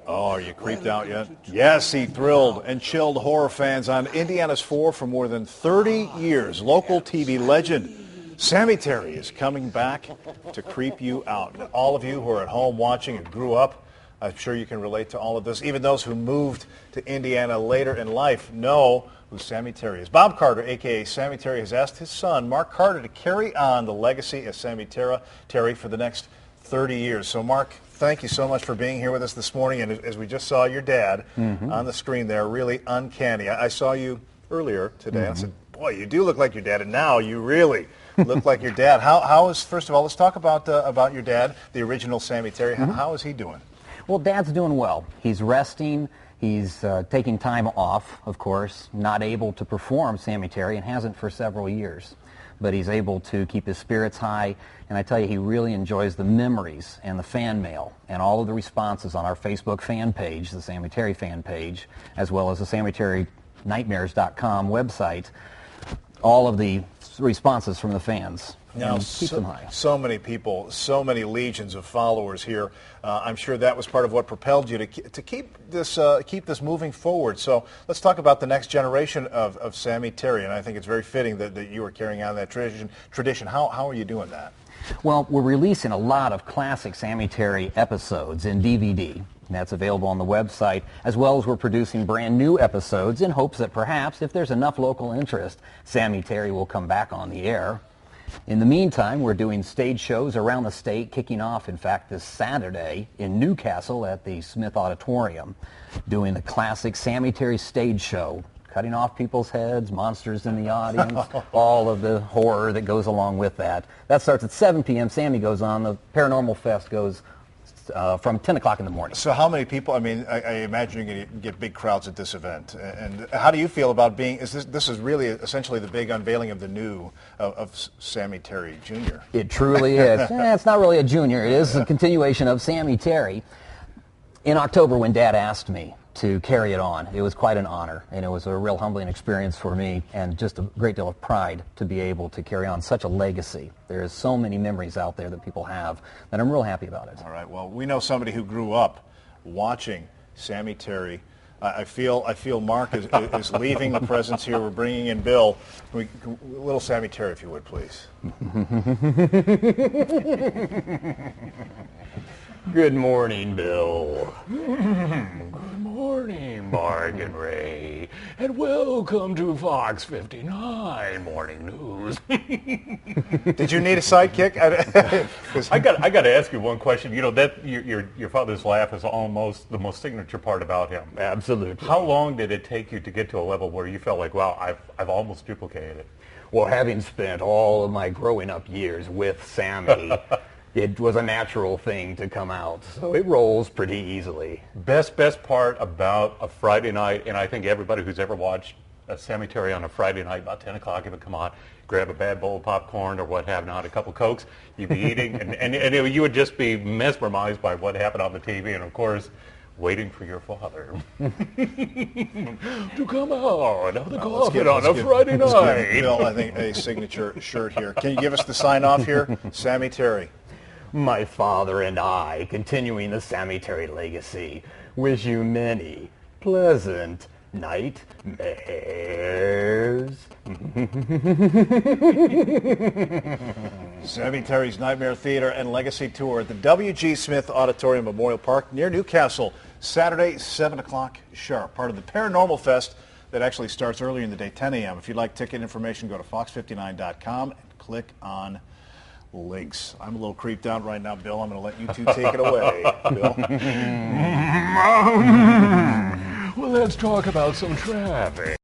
Oh, are you creeped out yet? Yes, he thrilled and chilled horror fans on Indiana's 4 for more than 30 years. Local TV legend Sammy Terry is coming back to creep you out. All of you who are at home watching and grew up, I'm sure you can relate to all of this. Even those who moved to Indiana later in life know who Sammy Terry is. Bob Carter, a.k.a. Sammy Terry, has asked his son, Mark Carter, to carry on the legacy of Sammy Terry for the next 30 years. So, Mark, thank you so much for being here with us this morning. And as we just saw your dad on the screen there, really uncanny. I saw you earlier today. I said, boy, you do look like your dad. And now you really look like your dad. How is, first of all, let's talk about your dad, the original Sammy Terry. How is he doing? Well, Dad's doing well. He's resting. He's taking time off, of course, not able to perform Sammy Terry and hasn't for several years. But he's able to keep his spirits high, and I tell you, he really enjoys the memories and the fan mail and all of the responses on our Facebook fan page, the Sammy Terry fan page, as well as the SammyTerryNightmares.com website, all of the responses from the fans. Now, keep them high. So many people, so many legions of followers here. I'm sure that was part of what propelled you to keep this moving forward. So let's talk about the next generation of Sammy Terry, and I think it's very fitting that you are carrying on that tradition. How are you doing that? Well, we're releasing a lot of classic Sammy Terry episodes in DVD. That's available on the website, as well as we're producing brand new episodes in hopes that perhaps, if there's enough local interest, Sammy Terry will come back on the air. In the meantime, we're doing stage shows around the state, kicking off, in fact, this Saturday in Newcastle at the Smith Auditorium, doing the classic Sammy Terry stage show, cutting off people's heads, monsters in the audience, all of the horror that goes along with that. That starts at 7 p.m. Sammy goes on. The Paranormal Fest goes from 10 o'clock in the morning. So how many people, I mean, I imagine you're going to get big crowds at this event. And how do you feel about being, this is really essentially the big unveiling of the new, of Sammy Terry Jr. It truly is. It's not really a junior. It is a continuation of Sammy Terry. In October, when Dad asked me to carry it on, it was quite an honor, and it was a real humbling experience for me, and just a great deal of pride to be able to carry on such a legacy. There's so many memories out there that people have that I'm real happy about it. All right. Well, we know somebody who grew up watching Sammy Terry. I feel Mark is leaving the presence here. We're bringing in Bill. Little Sammy Terry, if you would, please. Good morning, Bill. Good morning, Mark and Ray. And welcome to Fox 59 Morning News. Did you need a sidekick? I got to ask you one question. You know, that your father's laugh is almost the most signature part about him. Absolutely. How long did it take you to get to a level where you felt like, wow, I've almost duplicated it? Well, having spent all of my growing up years with Sammy, it was a natural thing to come out, so it rolls pretty easily. Best part about a Friday night, and I think everybody who's ever watched a Sammy Terry on a Friday night, about 10 o'clock, if it come on, grab a bad bowl of popcorn or what have not, a couple Cokes, you'd be eating, and you would just be mesmerized by what happened on the TV, and of course, waiting for your father to come out of the coffin on a Friday night. Give Bill, I think, a signature shirt here. Can you give us the sign-off here? Sammy Terry. My father and I, continuing the Sammy Terry legacy, wish you many pleasant nightmares. Sammy Terry's Nightmare Theater and Legacy Tour at the W.G. Smith Auditorium Memorial Park near Newcastle, Saturday, 7 o'clock sharp. Part of the Paranormal Fest that actually starts earlier in the day, 10 a.m. If you'd like ticket information, go to fox59.com and click on links. I'm a little creeped out right now, Bill. I'm going to let you two take it away, Bill. Well, let's talk about some traffic.